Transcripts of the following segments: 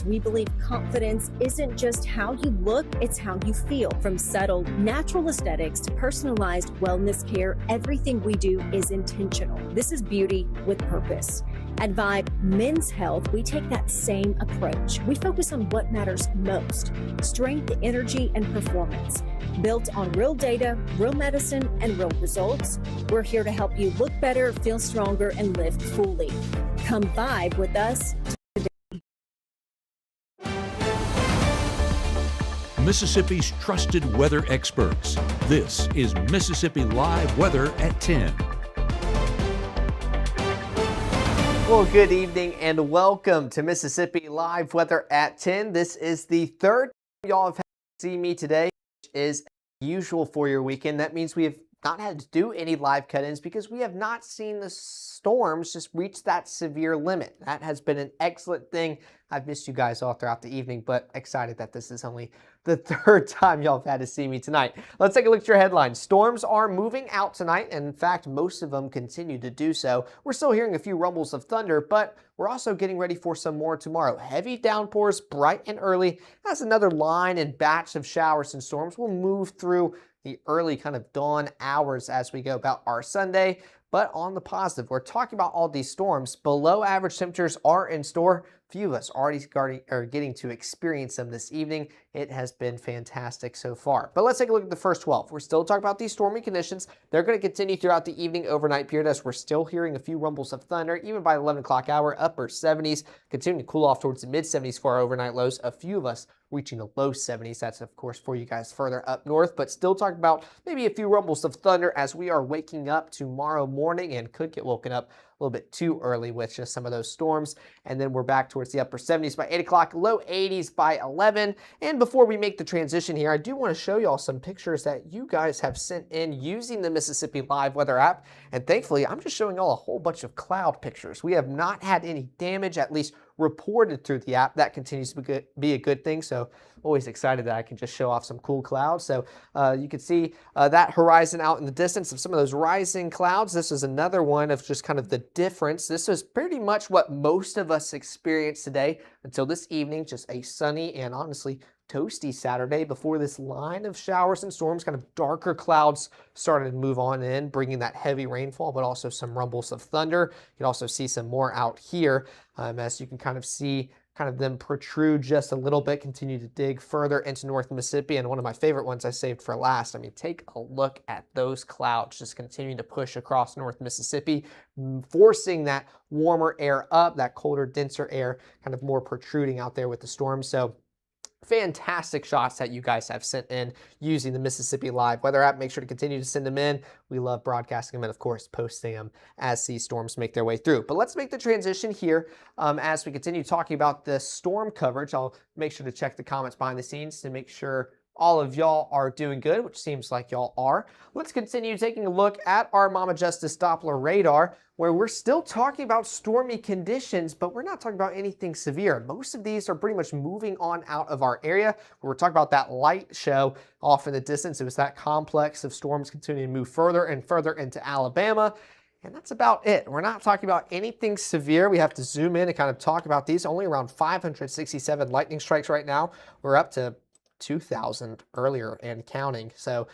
Storms, we believe confidence isn't just how you look, it's how you feel. From subtle, natural aesthetics to personalized wellness care, everything we do is intentional. This is beauty with purpose. At Vibe Men's Health, we take that same approach. We focus on what matters most: strength, energy, and performance. Built on real data, real medicine, and real results, we're here to help you look better, feel stronger, and live fully. Come vibe with us. Mississippi's trusted weather experts. This is Mississippi Live Weather at 10. Well, good evening and welcome to Mississippi Live Weather at 10. This is the third time y'all have had to see me today, which is usual for your weekend. That means we have not had to do any live cut-ins because we have not seen the storms just reach that severe limit. That has been an excellent thing. I've missed you guys all throughout the evening, but excited that this is only the third time y'all have had to see me tonight. Let's take a look at your headlines. Storms are moving out tonight, and in fact, most of them continue to do so. We're still hearing a few rumbles of thunder, but we're also getting ready for some more tomorrow. Heavy downpours bright and early as another line and batch of showers and storms will move through the early kind of dawn hours as we go about our Sunday. But on the positive, we're talking about all these storms. Below average temperatures are in store. Few of us already are getting to experience them this evening. It has been fantastic so far. But let's take a look at the first 12. We're still talking about these stormy conditions. They're going to continue throughout the evening overnight period as we're still hearing a few rumbles of thunder, even by 11 o'clock hour, upper 70s, continuing to cool off towards the mid 70s for our overnight lows. A few of us reaching the low 70s. That's, of course, for you guys further up north, but still talking about maybe a few rumbles of thunder as we are waking up tomorrow morning and could get woken up a little bit too early with just some of those storms. And then we're back towards the upper 70s by 8 o'clock, low 80s by 11. And before we make the transition here, I do want to show y'all some pictures that you guys have sent in using the Mississippi Live Weather app. And thankfully, I'm just showing y'all a whole bunch of cloud pictures. We have not had any damage, at least reported through the app. That continues to be a good thing. So always excited that I can just show off some cool clouds. So you can see that horizon out in the distance of some of those rising clouds. This is another one of just kind of the difference. This is pretty much what most of us experienced today until this evening, just a sunny and honestly toasty Saturday before this line of showers and storms, kind of darker clouds started to move on in, bringing that heavy rainfall, but also some rumbles of thunder. You can also see some more out here as you can kind of see kind of them protrude just a little bit, continue to dig further into North Mississippi. And one of my favorite ones I saved for last. I mean, take a look at those clouds just continuing to push across North Mississippi, forcing that warmer air up, that colder, denser air kind of more protruding out there with the storm. So fantastic shots that you guys have sent in using the Mississippi Live Weather app. Make sure to continue to send them in. We love broadcasting them and, of course, posting them as these storms make their way through. But let's make the transition here as we continue talking about the storm coverage. I'll make sure to check the comments behind the scenes to make sure all of y'all are doing good, which seems like y'all are. Let's continue taking a look at our Mama Justice Doppler radar, where we're still talking about stormy conditions, but we're not talking about anything severe. Most of these are pretty much moving on out of our area. We're talking about that light show off in the distance. It was that complex of storms continuing to move further and further into Alabama. And that's about it. We're not talking about anything severe. We have to zoom in and kind of talk about these. Only around 567 lightning strikes right now. We're up to 2,000 earlier and counting. So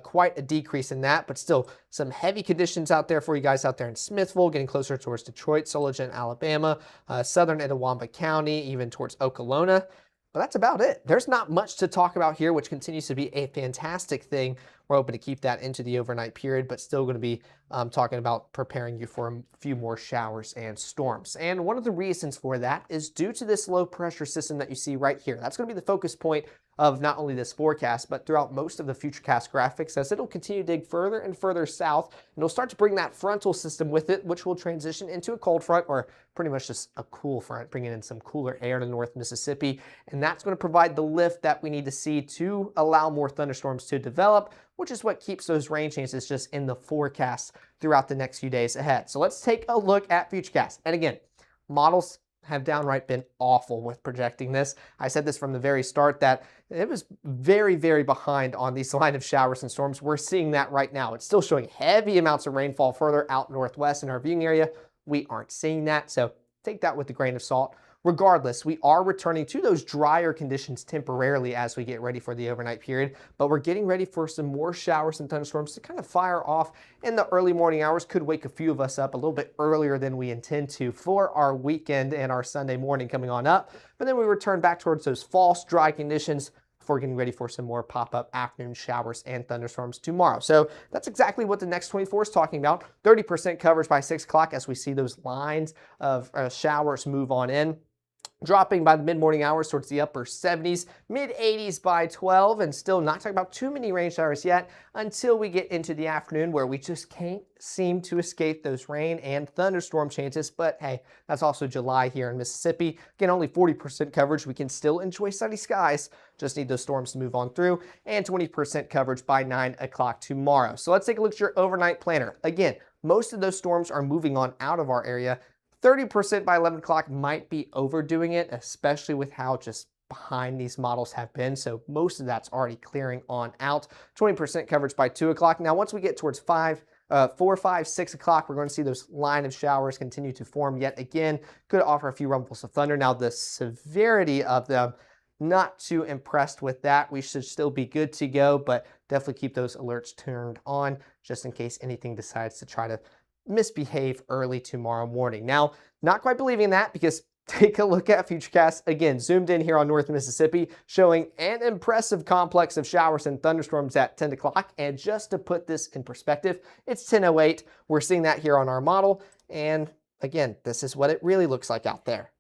quite a decrease in that, but still some heavy conditions out there for you guys out there in Smithville, getting closer towards Detroit, Sulligent, Alabama, southern Itawamba County, even towards Okolona. But that's about it. There's not much to talk about here, which continues to be a fantastic thing. We're hoping to keep that into the overnight period, but still going to be talking about preparing you for a few more showers and storms. And one of the reasons for that is due to this low pressure system that you see right here. That's going to be the focus point of not only this forecast, but throughout most of the Futurecast graphics, as it'll continue to dig further and further south, and it'll start to bring that frontal system with it, which will transition into a cold front, or pretty much just a cool front, bringing in some cooler air to North Mississippi. And that's going to provide the lift that we need to see to allow more thunderstorms to develop, which is what keeps those rain chances just in the forecast throughout the next few days ahead. So let's take a look at Futurecast. And again, models have downright been awful with projecting this. I said this from the very start that it was very, very behind on these line of showers and storms. We're seeing that right now. It's still showing heavy amounts of rainfall further out northwest in our viewing area. We aren't seeing that, so take that with a grain of salt. regardless, we are returning to those drier conditions temporarily as we get ready for the overnight period, but we're getting ready for some more showers and thunderstorms to kind of fire off in the early morning hours. Could wake a few of us up a little bit earlier than we intend to for our weekend and our Sunday morning coming on up, but then we return back towards those false dry conditions before getting ready for some more pop-up afternoon showers and thunderstorms tomorrow. So that's exactly what the next 24 is talking about. 30% coverage by 6 o'clock as we see those lines of showers move on in. Dropping by the mid-morning hours towards the upper 70s, mid-80s by 12, and still not talking about too many rain showers yet until we get into the afternoon where we just can't seem to escape those rain and thunderstorm chances. But hey, that's also July here in Mississippi. Again, only 40% coverage. We can still enjoy sunny skies. Just need those storms to move on through, and 20% coverage by 9 o'clock tomorrow. So let's take a look at your overnight planner. Again, most of those storms are moving on out of our area. 30% by 11 o'clock might be overdoing it, especially with how just behind these models have been. So most of that's already clearing on out. 20% coverage by 2 o'clock. Now, once we get towards 4, 5, 6 o'clock, we're going to see those line of showers continue to form yet again. Could offer a few rumbles of thunder. Now, the severity of them, not too impressed with that. We should still be good to go, but definitely keep those alerts turned on just in case anything decides to try to misbehave early tomorrow morning. Now, not quite believing that, because take a look at Futurecast, again, zoomed in here on North Mississippi, showing an impressive complex of showers and thunderstorms at 10 o'clock. And just to put this in perspective, it's 10:08. We're seeing that here on our model. And again, this is what it really looks like out there.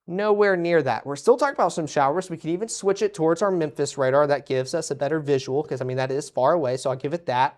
Nowhere near that. We're still talking about some showers. We can even switch it towards our Memphis radar. That gives us a better visual because, I mean, that is far away, so I'll give it that.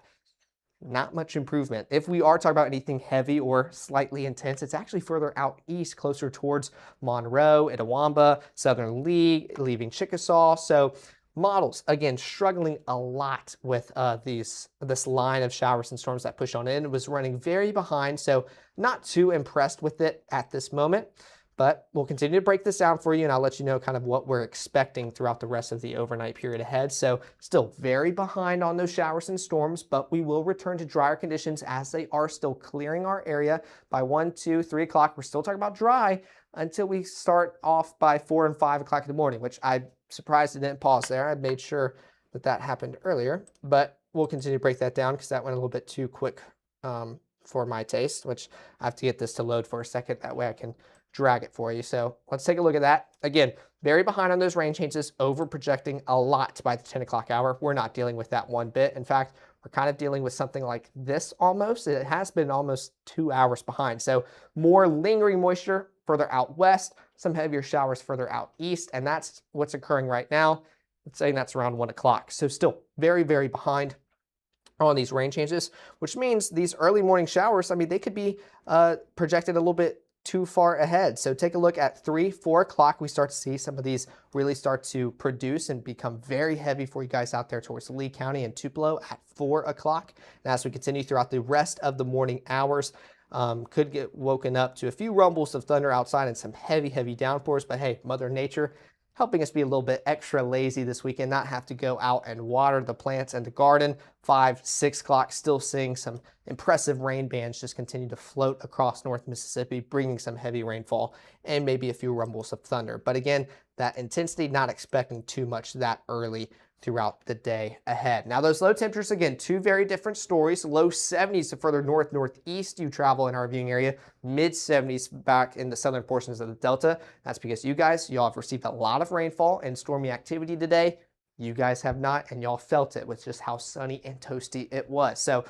Not much improvement. If we are talking about anything heavy or slightly intense, it's actually further out east, closer towards Monroe, Itawamba, Southern Lee, leaving Chickasaw. So models, again, struggling a lot with this line of showers and storms that push on in. It was running very behind, so not too impressed with it at this moment. But we'll continue to break this down for you, and I'll let you know kind of what we're expecting throughout the rest of the overnight period ahead. So still very behind on those showers and storms, but we will return to drier conditions as they are still clearing our area by 1, 2, 3 o'clock. We're still talking about dry until we start off by 4 and 5 o'clock in the morning, which I'm surprised it didn't pause there. I made sure that that happened earlier, but we'll continue to break that down because that went a little bit too quick for my taste, which I have to get this to load for a second. That way I can drag it for you. So let's take a look at that. Again, very behind on those rain chances, over projecting a lot by the 10 o'clock hour. We're not dealing with that one bit. In fact, we're kind of dealing with something like this almost. It has been almost 2 hours behind. So more lingering moisture further out west, some heavier showers further out east, and that's what's occurring right now. Let's say that's around 1 o'clock. So still very, very behind on these rain changes, which means these early morning showers, I mean, they could be projected a little bit too far ahead. So take a look at 3, 4 o'clock. We start to see some of these really start to produce and become very heavy for you guys out there towards Lee County and Tupelo at 4 o'clock. And as we continue throughout the rest of the morning hours, could get woken up to a few rumbles of thunder outside and some heavy, heavy downpours. But hey, Mother Nature helping us be a little bit extra lazy this weekend, not have to go out and water the plants and the garden. 5, 6 o'clock, still seeing some impressive rain bands just continue to float across North Mississippi, bringing some heavy rainfall and maybe a few rumbles of thunder. But again, that intensity, not expecting too much that early throughout the day ahead. Now those low temperatures, again, 2 very different stories. Low 70s the further north, northeast you travel in our viewing area, mid 70s back in the southern portions of the Delta. That's because y'all have received a lot of rainfall and stormy activity today. You guys have not, and y'all felt it with just how sunny and toasty it was. So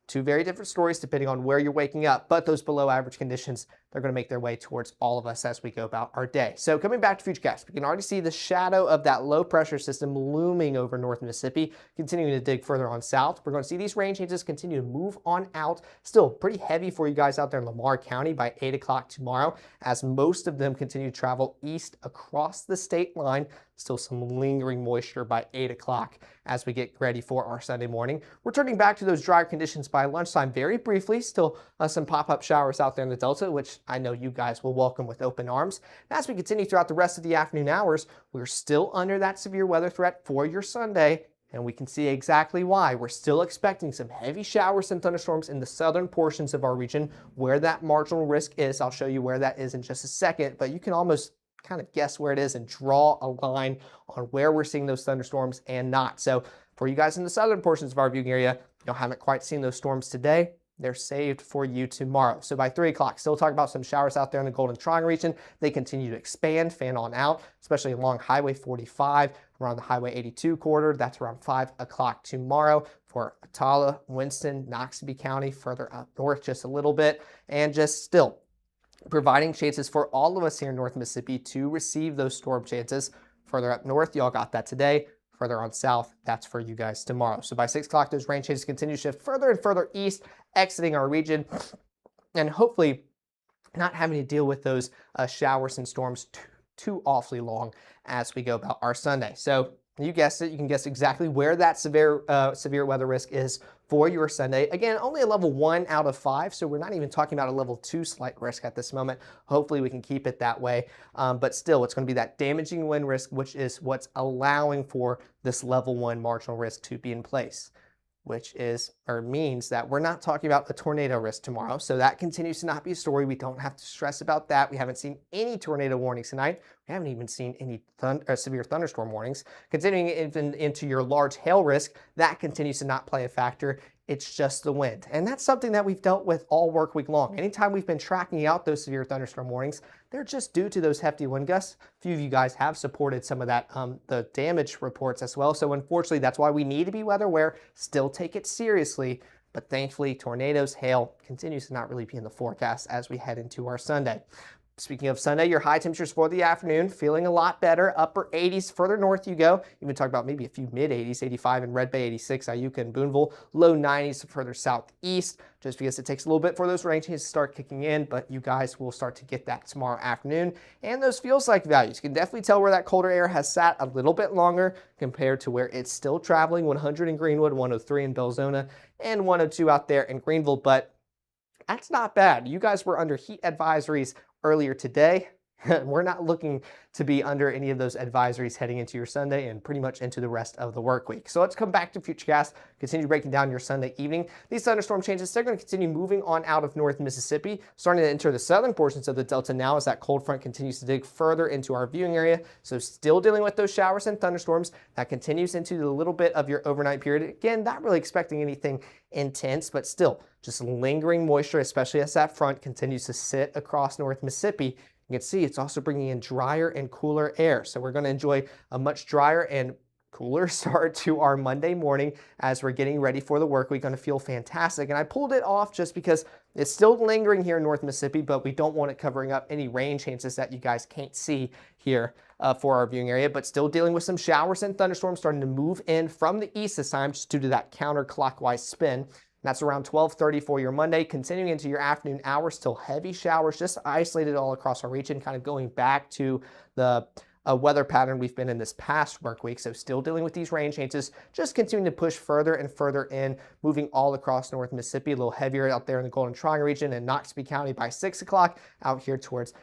2 very different stories depending on where you're waking up, but those below average conditions, they're going to make their way towards all of us as we go about our day. So coming back to Futurecast, we can already see the shadow of that low pressure system looming over North Mississippi, continuing to dig further on south. We're going to see these rain changes continue to move on out. Still pretty heavy for you guys out there in Lamar County by 8 o'clock tomorrow, as most of them continue to travel east across the state line. Still some lingering moisture by 8 o'clock as we get ready for our Sunday morning. Returning back to those drier conditions by lunchtime very briefly. Still some pop-up showers out there in the Delta, which I know you guys will welcome with open arms. And as we continue throughout the rest of the afternoon hours, we're still under that severe weather threat for your Sunday, and we can see exactly why. We're still expecting some heavy showers and thunderstorms in the southern portions of our region where that marginal risk is. I'll show you where that is in just a second, but you can almost kind of guess where it is and draw a line on where we're seeing those thunderstorms and not. So for you guys in the southern portions of our viewing area, haven't quite seen those storms today. They're saved for you tomorrow. So by 3 o'clock, still talking about some showers out there in the Golden Triangle region. They continue to expand, fan on out, especially along Highway 45, around the Highway 82 corridor. That's around 5 o'clock tomorrow for Attala, Winston, Noxubee County, further up north just a little bit, and just still providing chances for all of us here in North Mississippi to receive those storm chances. Further up north, y'all got that today. Further on south, that's for you guys tomorrow. So by 6 o'clock, those rain changes continue to shift further and further east, exiting our region, and hopefully not having to deal with those showers and storms too awfully long as we go about our Sunday. So you guessed it, you can guess exactly where that severe weather risk is for your Sunday. Again, only a level 1 out of 5, so we're not even talking about a level 2 slight risk at this moment. Hopefully we can keep it that way, but still it's going to be that damaging wind risk, which is what's allowing for this level 1 marginal risk to be in place, which is, or means that we're not talking about a tornado risk tomorrow. So that continues to not be a story. We don't have to stress about that. We haven't seen any tornado warnings tonight. We haven't even seen any severe thunderstorm warnings. Continuing into your large hail risk, that continues to not play a factor. It's just the wind. And that's something that we've dealt with all work week long. Anytime we've been tracking out those severe thunderstorm warnings, they're just due to those hefty wind gusts. A few of you guys have supported some of that, the damage reports as well. So unfortunately, that's why we need to be weather aware, still take it seriously. But thankfully, tornadoes, hail continues to not really be in the forecast as we head into our Sunday. Speaking of Sunday, your high temperatures for the afternoon, feeling a lot better. Upper 80s further north you go. Even talk about maybe a few mid 80s, 85 in Red Bay, 86, Iuka and Boonville. Low 90s further southeast, just because it takes a little bit for those rain changes to start kicking in, but you guys will start to get that tomorrow afternoon. And those feels like values. You can definitely tell where that colder air has sat a little bit longer compared to where it's still traveling. 100 in Greenwood, 103 in Belzona, and 102 out there in Greenville, but that's not bad. You guys were under heat advisories earlier today. We're not looking to be under any of those advisories heading into your Sunday and pretty much into the rest of the work week. So let's come back to Futurecast, continue breaking down your Sunday evening. These thunderstorm changes, they're going to continue moving on out of North Mississippi, starting to enter the southern portions of the Delta now as that cold front continues to dig further into our viewing area. So still dealing with those showers and thunderstorms. That continues into the little bit of your overnight period. Again, not really expecting anything intense, but still just lingering moisture, especially as that front continues to sit across North Mississippi. You can see it's also bringing in drier and cooler air. So we're going to enjoy a much drier and cooler start to our Monday morning as we're getting ready for the work week. Going to feel fantastic. And I pulled it off just because it's still lingering here in North Mississippi, but we don't want it covering up any rain chances that you guys can't see here for our viewing area, but still dealing with some showers and thunderstorms starting to move in from the east this time just due to that counterclockwise spin. That's around 12:30 for your Monday. Continuing into your afternoon hours, still heavy showers, just isolated all across our region, kind of going back to the weather pattern we've been in this past work week. So still dealing with these rain changes, just continuing to push further and further in, moving all across North Mississippi, a little heavier out there in the Golden Triangle region and Noxubee County by 6 o'clock, out here towards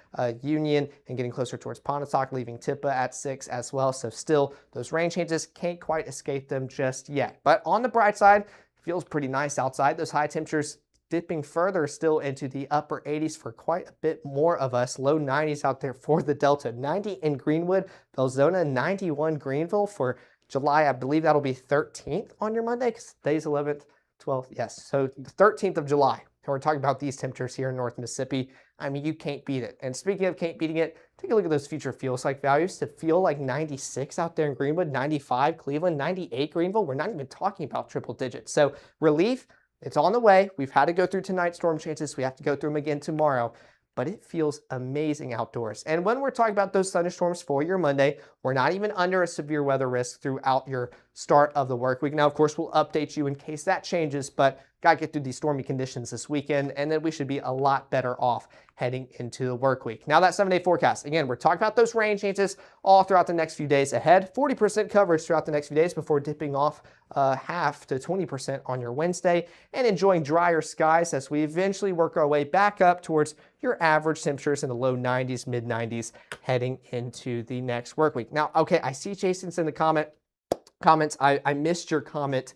Union and getting closer towards Pontotoc, leaving Tippah at 6 as well. So still, those rain changes can't quite escape them just yet. But on the bright side, feels pretty nice outside. Those high temperatures dipping further still into the upper 80s for quite a bit more of us. Low 90s out there for the Delta. 90 in Greenwood, Belzona, 91 Greenville for July. I believe that'll be 13th on your Monday because today's 11th, 12th. Yes, so the 13th of July. And we're talking about these temperatures here in North Mississippi. I mean, you can't beat it. And speaking of can't beating it, take a look at those future feels like values. To feel like 96 out there in Greenwood, 95 Cleveland, 98 Greenville. We're not even talking about triple digits. So relief, it's on the way. We've had to go through tonight's storm chances. We have to go through them again tomorrow. But it feels amazing outdoors. And when we're talking about those thunderstorms for your Monday, we're not even under a severe weather risk throughout your start of the work week. Now, of course, we'll update you in case that changes, but got to get through these stormy conditions this weekend, and then we should be a lot better off heading into the work week. Now that 7-day forecast, again, we're talking about those rain changes all throughout the next few days ahead. 40% coverage throughout the next few days before dipping off half to 20% on your Wednesday and enjoying drier skies as we eventually work our way back up towards your average temperatures in the low 90s, mid 90s heading into the next work week. Now, okay, I see Jason's in the comments. I missed your comment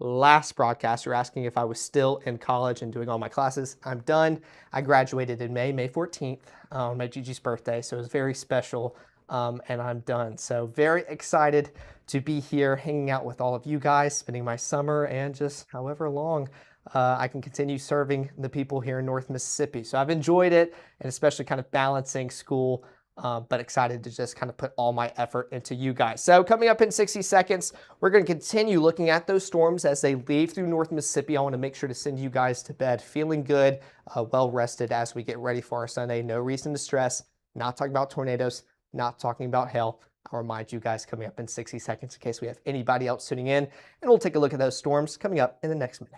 last broadcast, you were asking if I was still in college and doing all my classes. I'm done. I graduated in May 14th, on my Gigi's birthday, so it was very special, and I'm done. So very excited to be here hanging out with all of you guys, spending my summer and just however long I can continue serving the people here in North Mississippi. So I've enjoyed it, and especially kind of balancing school, but excited to just kind of put all my effort into you guys. So coming up in 60 seconds, we're going to continue looking at those storms as they leave through North Mississippi. I want to make sure to send you guys to bed feeling good, well rested as we get ready for our Sunday. No reason to stress. Not talking about tornadoes, not talking about hail. I'll remind you guys coming up in 60 seconds in case we have anybody else tuning in, and we'll take a look at those storms coming up in the next minute.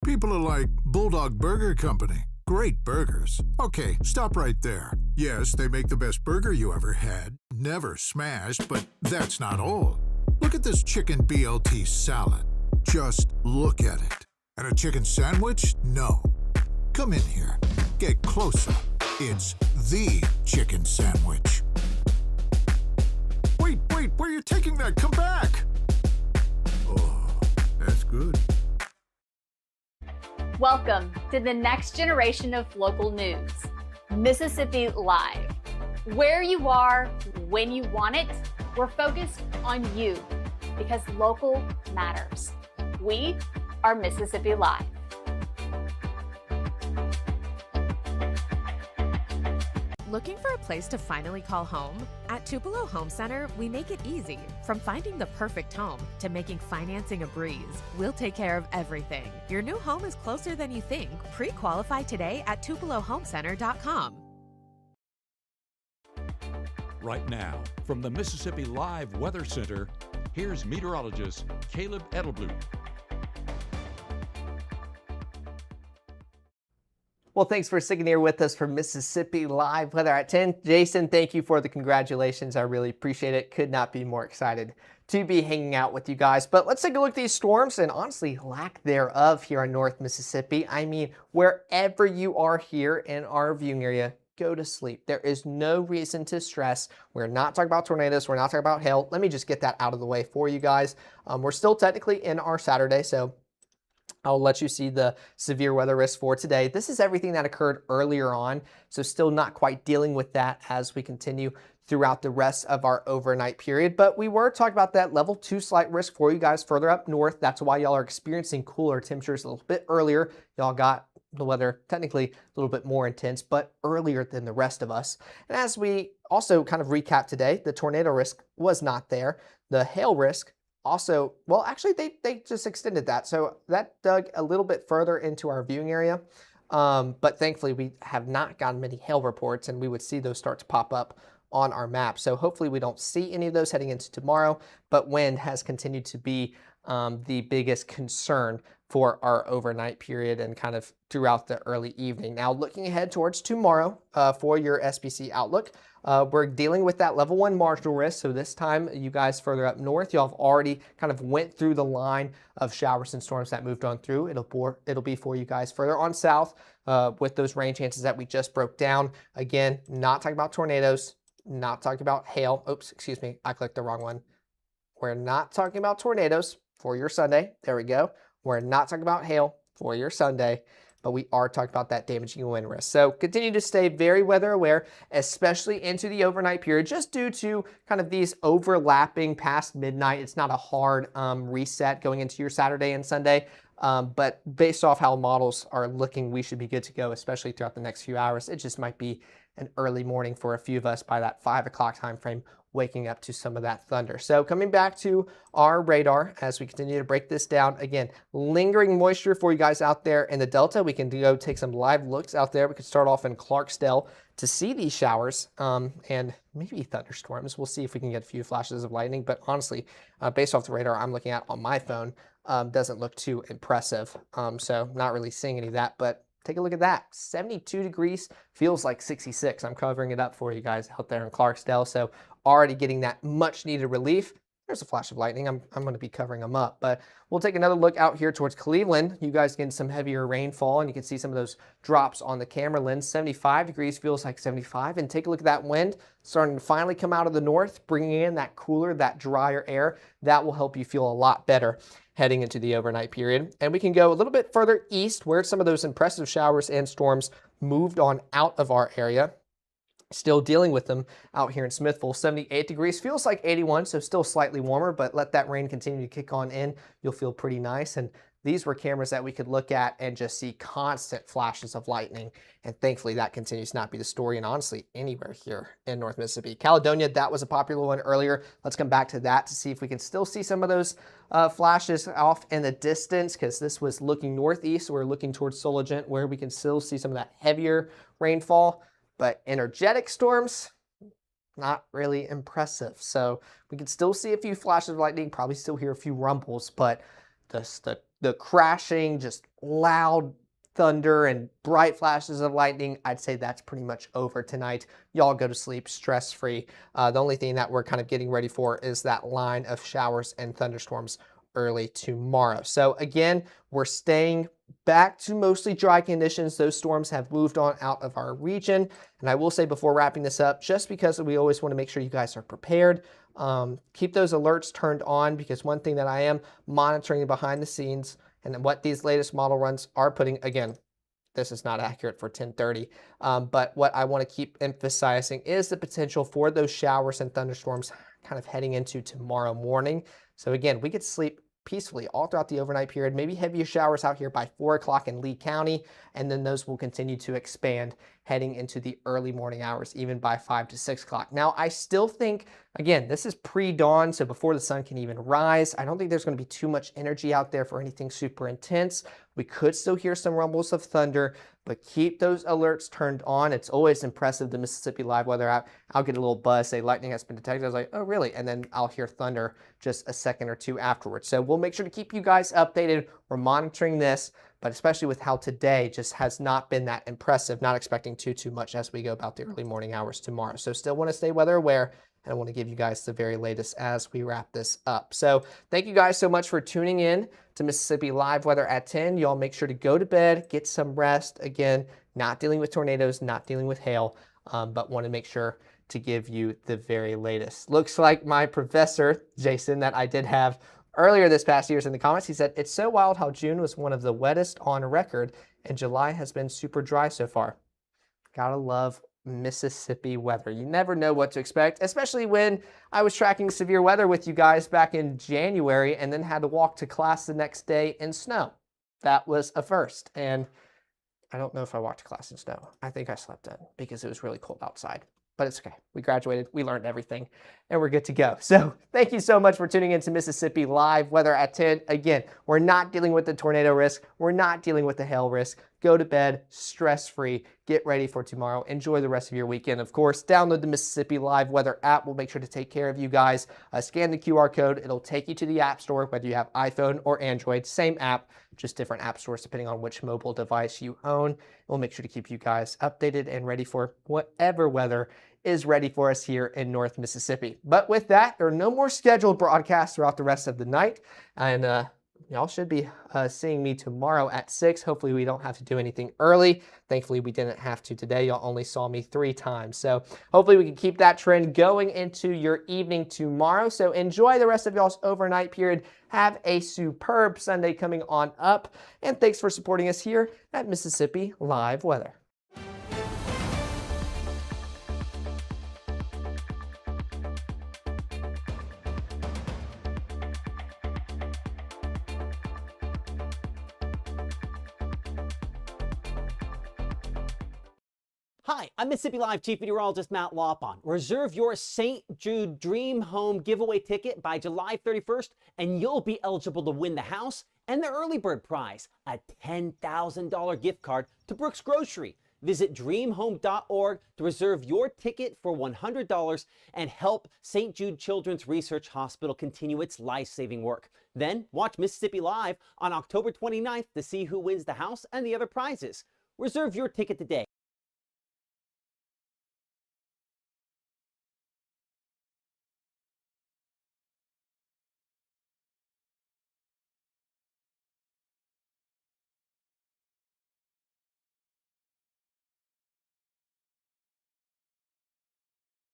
People are like Bulldog Burger Company. Great burgers. Okay, stop right there. Yes, they make the best burger you ever had. Never smashed, but that's not all. Look at this chicken BLT salad. Just look at it. And a chicken sandwich? No. Come in here. Get closer. It's the chicken sandwich. Wait, where are you taking that? Come back. Oh, that's good. Welcome to the next generation of local news, Mississippi Live. Where you are, when you want it, we're focused on you because local matters. We are Mississippi Live. Looking for a place to finally call home? At Tupelo Home Center, we make it easy. From finding the perfect home to making financing a breeze, we'll take care of everything. Your new home is closer than you think. Pre-qualify today at tupelohomecenter.com. Right now, from the Mississippi Live Weather Center, here's meteorologist Caleb Edelblut. Well, thanks for sticking here with us for Mississippi Live Weather at 10. Jason, thank you for the congratulations. I really appreciate it. Could not be more excited to be hanging out with you guys. But let's take a look at these storms and honestly lack thereof here in North Mississippi. I mean, wherever you are here in our viewing area, go to sleep. There is no reason to stress. We're not talking about tornadoes. We're not talking about hail. Let me just get that out of the way for you guys. We're still technically in our Saturday, so I'll let you see the severe weather risk for today. This is everything that occurred earlier on, so still not quite dealing with that as we continue throughout the rest of our overnight period. But we were talking about that level 2 slight risk for you guys further up north. That's why y'all are experiencing cooler temperatures a little bit earlier. Y'all got the weather technically a little bit more intense, but earlier than the rest of us. And as we also kind of recap today, the tornado risk was not there. The hail risk also, well, actually, they just extended that. So that dug a little bit further into our viewing area. But thankfully, we have not gotten many hail reports, and we would see those start to pop up on our map. So hopefully we don't see any of those heading into tomorrow, but wind has continued to be the biggest concern for our overnight period and kind of throughout the early evening. Now, looking ahead towards tomorrow for your SPC outlook, we're dealing with that level 1 marginal risk. So this time, you guys further up north, y'all have already kind of went through the line of showers and storms that moved on through. It'll be for you guys further on south with those rain chances that we just broke down. Again, not talking about tornadoes, not talking about hail. Oops, excuse me, I clicked the wrong one. We're not talking about tornadoes for your Sunday. There we go. We're not talking about hail for your Sunday, but we are talking about that damaging wind risk. So continue to stay very weather aware, especially into the overnight period, just due to kind of these overlapping past midnight. It's not a hard reset going into your Saturday and Sunday, but based off how models are looking, we should be good to go, especially throughout the next few hours. It just might be an early morning for a few of us by that 5 o'clock time frame, waking up to some of that thunder. So coming back to our radar as we continue to break this down, again, lingering moisture for you guys out there in the Delta. We can go take some live looks out there. We could start off in Clarksdale to see these showers and maybe thunderstorms. We'll see if we can get a few flashes of lightning, but honestly, based off the radar I'm looking at on my phone, doesn't look too impressive. So not really seeing any of that, but take a look at that. 72 degrees, feels like 66. I'm covering it up for you guys out there in Clarksdale. So already getting that much needed relief. There's a flash of lightning. I'm going to be covering them up, but we'll take another look out here towards Cleveland. You guys getting some heavier rainfall, and you can see some of those drops on the camera lens. 75 degrees feels like 75, and take a look at that wind starting to finally come out of the north, bringing in that cooler, that drier air. That will help you feel a lot better heading into the overnight period. And we can go a little bit further east where some of those impressive showers and storms moved on out of our area. Still dealing with them out here in Smithville. 78 degrees, feels like 81, so still slightly warmer, but let that rain continue to kick on in. You'll feel pretty nice. And these were cameras that we could look at and just see constant flashes of lightning. And thankfully that continues to not be the story, and honestly anywhere here in North Mississippi. Caledonia, that was a popular one earlier. Let's come back to that to see if we can still see some of those flashes off in the distance, because this was looking northeast. We're looking towards Soligent where we can still see some of that heavier rainfall. But energetic storms, not really impressive. So we can still see a few flashes of lightning, probably still hear a few rumbles, but the crashing, just loud thunder and bright flashes of lightning, I'd say that's pretty much over tonight. Y'all go to sleep stress-free. The only thing that we're kind of getting ready for is that line of showers and thunderstorms early tomorrow. So again, we're staying back to mostly dry conditions. Those storms have moved on out of our region. And I will say before wrapping this up, just because we always want to make sure you guys are prepared, keep those alerts turned on, because one thing that I am monitoring behind the scenes and what these latest model runs are putting, again, this is not accurate for 1030, but what I want to keep emphasizing is the potential for those showers and thunderstorms kind of heading into tomorrow morning. So again, we could sleep peacefully all throughout the overnight period, maybe heavier showers out here by 4 o'clock in Lee County, and then those will continue to expand heading into the early morning hours, even by 5 to 6 o'clock. Now, I still think, again, this is pre-dawn, so before the sun can even rise. I don't think there's going to be too much energy out there for anything super intense. We could still hear some rumbles of thunder, but keep those alerts turned on. It's always impressive, the Mississippi Live Weather app. I'll get a little buzz, say lightning has been detected. I was like, oh, really? And then I'll hear thunder just a second or two afterwards. So we'll make sure to keep you guys updated. We're monitoring this, but especially with how today just has not been that impressive, not expecting too much as we go about the early morning hours tomorrow. So still want to stay weather aware, and I want to give you guys the very latest as we wrap this up. So thank you guys so much for tuning in to Mississippi Live Weather at 10. Y'all make sure to go to bed, get some rest. Again, not dealing with tornadoes, not dealing with hail, but want to make sure to give you the very latest. Looks like my professor, Jason, that I did have earlier this past year, in the comments, he said, it's so wild how June was one of the wettest on record and July has been super dry so far. Gotta love Mississippi weather. You never know what to expect, especially when I was tracking severe weather with you guys back in January and then had to walk to class the next day in snow. That was a first. And I don't know if I walked to class in snow. I think I slept in because it was really cold outside. But it's okay. We graduated, we learned everything, and we're good to go. So thank you so much for tuning in to Mississippi Live Weather at 10. Again, we're not dealing with the tornado risk. We're not dealing with the hail risk. Go to bed stress-free. Get ready for tomorrow. Enjoy the rest of your weekend. Of course, download the Mississippi Live Weather app. We'll make sure to take care of you guys. Scan the QR code. It'll take you to the App Store, whether you have iPhone or Android. Same app, just different app stores depending on which mobile device you own. We'll make sure to keep you guys updated and ready for whatever weather is ready for us here in North Mississippi. But with that, there are no more scheduled broadcasts throughout the rest of the night. And y'all should be seeing me tomorrow at 6. Hopefully we don't have to do anything early. Thankfully we didn't have to today. Y'all only saw me 3 times. So hopefully we can keep that trend going into your evening tomorrow. So enjoy the rest of y'all's overnight period. Have a superb Sunday coming on up. And thanks for supporting us here at Mississippi Live Weather. Hi, I'm Mississippi Live Chief Meteorologist Matt Laupon. Reserve your St. Jude Dream Home giveaway ticket by July 31st, and you'll be eligible to win the house and the early bird prize, a $10,000 gift card to Brooks Grocery. Visit dreamhome.org to reserve your ticket for $100 and help St. Jude Children's Research Hospital continue its life-saving work. Then watch Mississippi Live on October 29th to see who wins the house and the other prizes. Reserve your ticket today